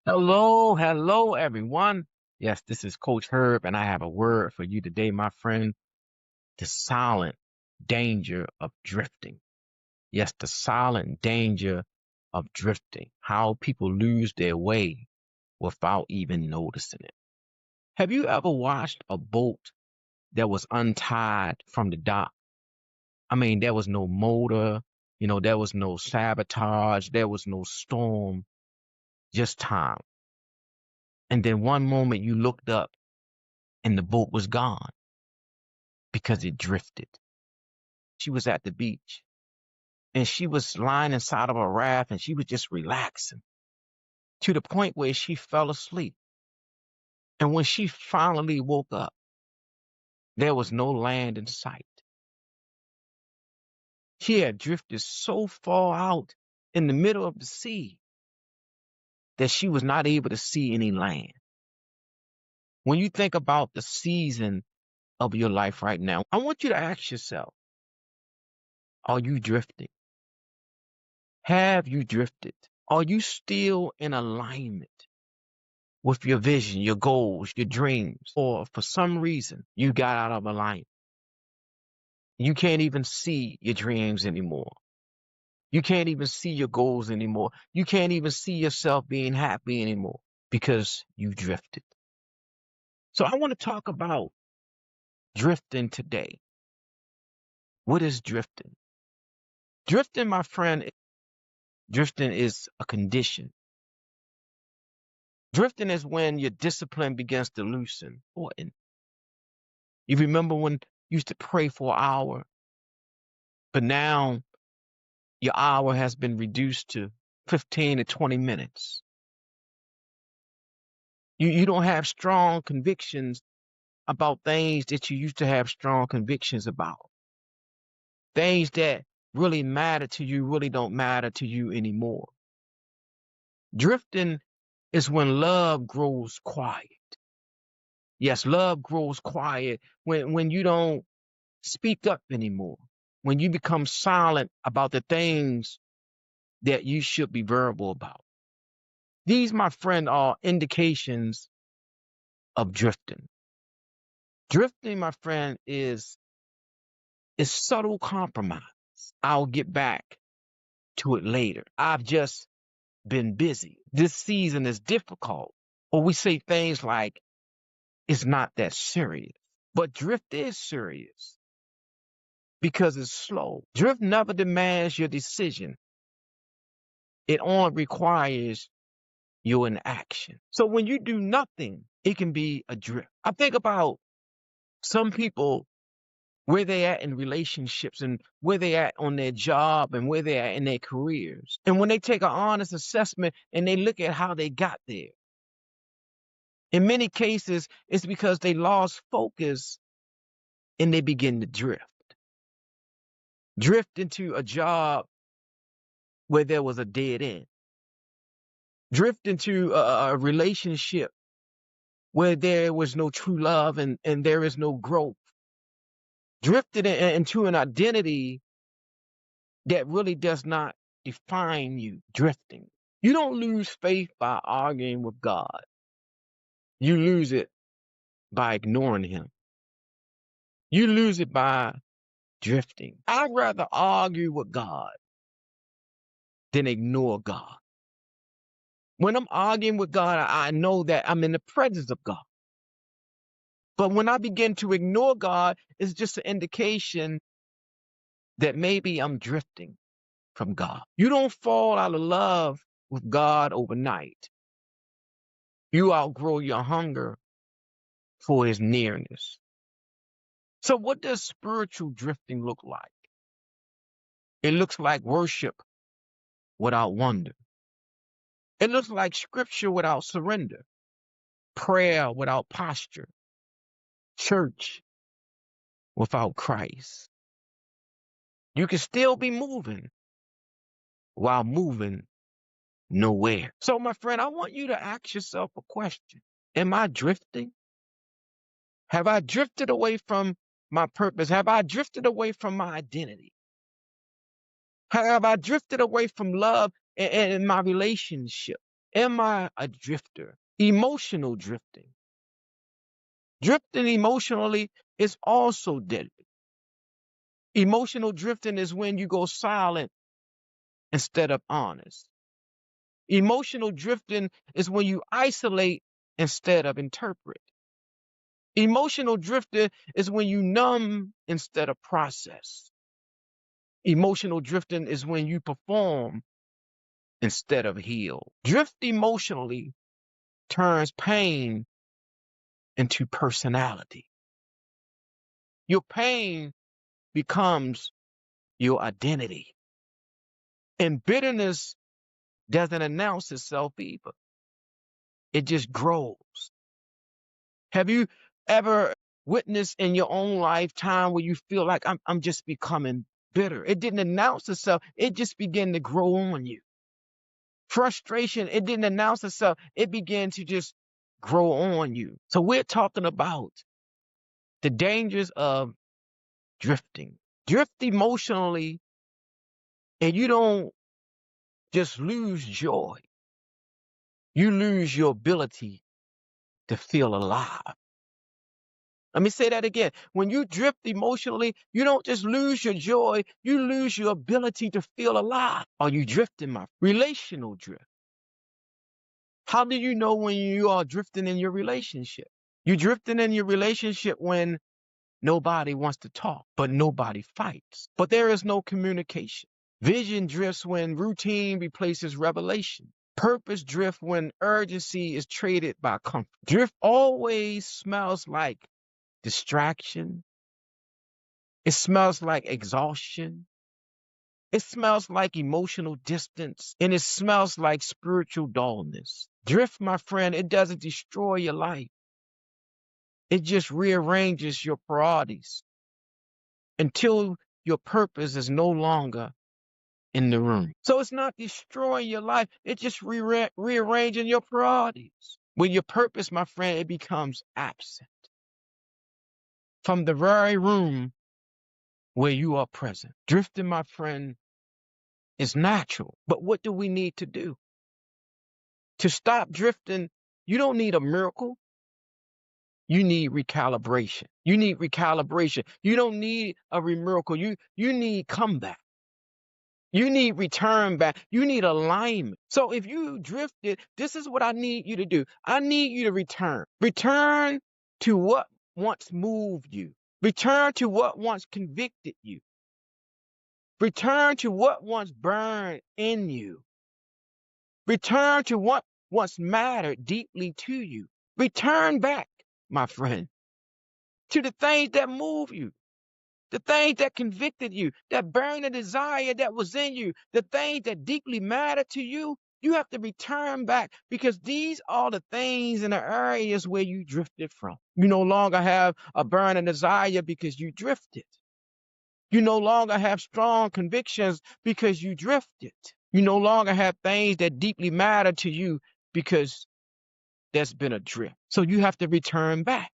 Hello, everyone. Yes, this is Coach Herb, and I have a word for you today, my friend. The silent danger of drifting. Yes, the silent danger of drifting. How people lose their way without even noticing it. Have you ever watched a boat that was untied from the dock? I mean, there was no motor, there was no sabotage, there was no storm, just time. And then one moment you looked up and the boat was gone because it drifted. She was at the beach and she was lying inside of a raft and she was just relaxing to the point where she fell asleep. And when she finally woke up, there was no land in sight. She had drifted so far out in the middle of the sea that she was not able to see any land. When you think about the season of your life right now, I want you to ask yourself, are you drifting? Have you drifted? Are you still in alignment with your vision, your goals, your dreams? Or for some reason, you got out of alignment. You can't even see your dreams anymore. You can't even see your goals anymore. You can't even see yourself being happy anymore because you drifted. So I want to talk about drifting today. What is drifting? Drifting, my friend, drifting is a condition. Drifting is when your discipline begins to loosen. You remember when you used to pray for an hour, but now your hour has been reduced to 15 to 20 minutes. You don't have strong convictions about things that you used to have strong convictions about. Things that really matter to you really don't matter to you anymore. Drifting is when love grows quiet. Yes, love grows quiet when you don't speak up anymore, when you become silent about the things that you should be verbal about. These, my friend, are indications of drifting. Drifting, my friend, is subtle compromise. I'll get back to it later. I've just been busy. This season is difficult. Or we say things like, it's not that serious. But drift is serious because it's slow. Drift never demands your decision. It only requires your inaction. So when you do nothing, it can be a drift. I think about some people, where they at in relationships and where they at on their job and where they at in their careers. And when they take an honest assessment and they look at how they got there, in many cases, it's because they lost focus and they begin to drift. Drift into a job where there was a dead end. Drift into a relationship where there was no true love and there is no growth. Drifted into an identity that really does not define you. Drifting. You don't lose faith by arguing with God. You lose it by ignoring him. You lose it by drifting. I'd rather argue with God than ignore God. When I'm arguing with God, I know that I'm in the presence of God. But when I begin to ignore God, it's just an indication that maybe I'm drifting from God. You don't fall out of love with God overnight. You outgrow your hunger for his nearness. So what does spiritual drifting look like? It looks like worship without wonder. It looks like scripture without surrender, prayer without posture, church without Christ. You can still be moving while moving nowhere. So, my friend, I want you to ask yourself a question. Am I drifting? Have I drifted away from my purpose? Have I drifted away from my identity? Have I drifted away from love and my relationship? Am I a drifter? Emotional drifting. Drifting emotionally is also deadly. Emotional drifting is when you go silent instead of honest. Emotional drifting is when you isolate instead of interpret. Emotional drifting is when you numb instead of process. Emotional drifting is when you perform instead of heal. Drift emotionally turns pain into personality. Your pain becomes your identity. And bitterness doesn't announce itself either. It just grows. Have you ever witnessed in your own lifetime where you feel like I'm just becoming bitter? It didn't announce itself. It just began to grow on you. Frustration, it didn't announce itself. It began to just grow on you. So we're talking about the dangers of drifting. Drift emotionally, and you don't just lose joy. You lose your ability to feel alive. Let me say that again. When you drift emotionally, you don't just lose your joy, you lose your ability to feel alive. Are you drifting, my relational drift? How do you know when you are drifting in your relationship? You're drifting in your relationship when nobody wants to talk, but nobody fights. But there is no communication. Vision drifts when routine replaces revelation. Purpose drift when urgency is traded by comfort. Drift always smells like distraction. It smells like exhaustion. It smells like emotional distance. And it smells like spiritual dullness. Drift, my friend, it doesn't destroy your life. It just rearranges your priorities until your purpose is no longer in the room. So it's not destroying your life. It's just rearranging your priorities. When your purpose, my friend, it becomes absent from the very room where you are present. Drifting, my friend, is natural. But what do we need to do? To stop drifting, you don't need a miracle. You need recalibration. You need recalibration. You don't need a miracle. You need comeback. You need return back. You need alignment. So if you drifted, this is what I need you to do. I need you to return. Return to what once moved you. Return to what once convicted you. Return to what once burned in you. Return to what once mattered deeply to you. Return back, my friend, to the things that move you, the things that convicted you, that burning desire that was in you, the things that deeply matter to you. You have to return back because these are the things in the areas where you drifted from. You no longer have a burning desire because you drifted. You no longer have strong convictions because you drifted. You no longer have things that deeply matter to you because there's been a drift. So you have to return back.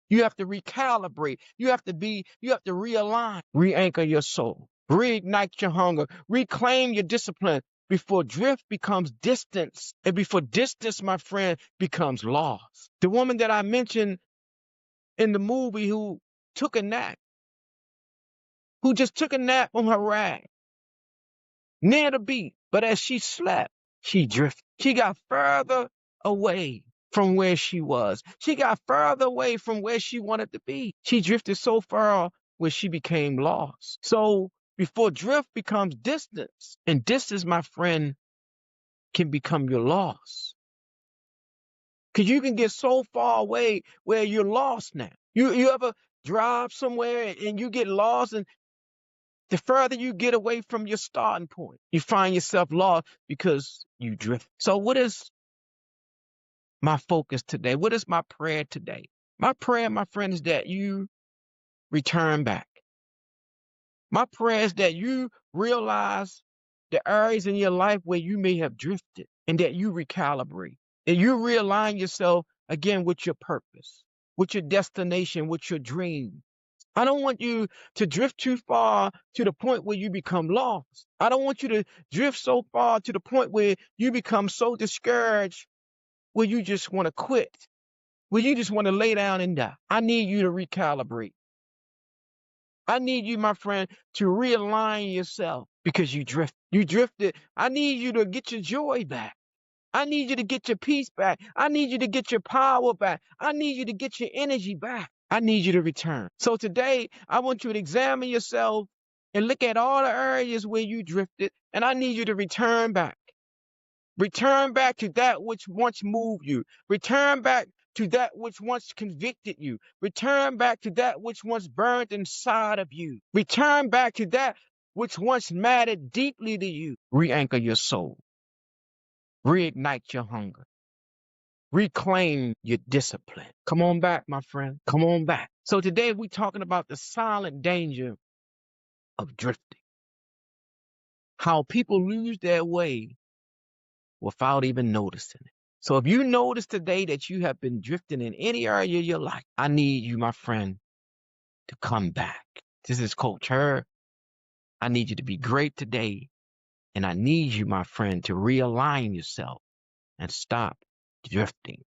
You have to recalibrate. You have to realign, re-anchor your soul, reignite your hunger, reclaim your discipline before drift becomes distance. And before distance, my friend, becomes loss. The woman that I mentioned in the movie who took a nap, who just took a nap on her rag near the beach, but as she slept, she drifted. She got further away from where she was. She got further away from where she wanted to be. She drifted so far where she became lost. So before drift becomes distance, and distance, my friend, can become your loss. Because you can get so far away where you're lost now. You ever drive somewhere and you get lost, and the further you get away from your starting point, you find yourself lost because you drift. So what is my focus today? What is my prayer today? My prayer, my friend, is that you return back. My prayer is that you realize the areas in your life where you may have drifted and that you recalibrate and you realign yourself again with your purpose, with your destination, with your dream. I don't want you to drift too far to the point where you become lost. I don't want you to drift so far to the point where you become so discouraged where you just want to quit, where you just want to lay down and die. I need you to recalibrate. I need you, my friend, to realign yourself because you drifted. I need you to get your joy back. I need you to get your peace back. I need you to get your power back. I need you to get your energy back. I need you to return. So today, I want you to examine yourself and look at all the areas where you drifted, and I need you to return back. Return back to that which once moved you. Return back to that which once convicted you. Return back to that which once burned inside of you. Return back to that which once mattered deeply to you. Re-anchor your soul. Reignite your hunger. Reclaim your discipline. Come on back, my friend. Come on back. So today we're talking about the silent danger of drifting. How people lose their way without even noticing it. So if you notice today that you have been drifting in any area of your life, I need you, my friend, to come back. This is Coach Herb. I need you to be great today. And I need you, my friend, to realign yourself and stop drifting.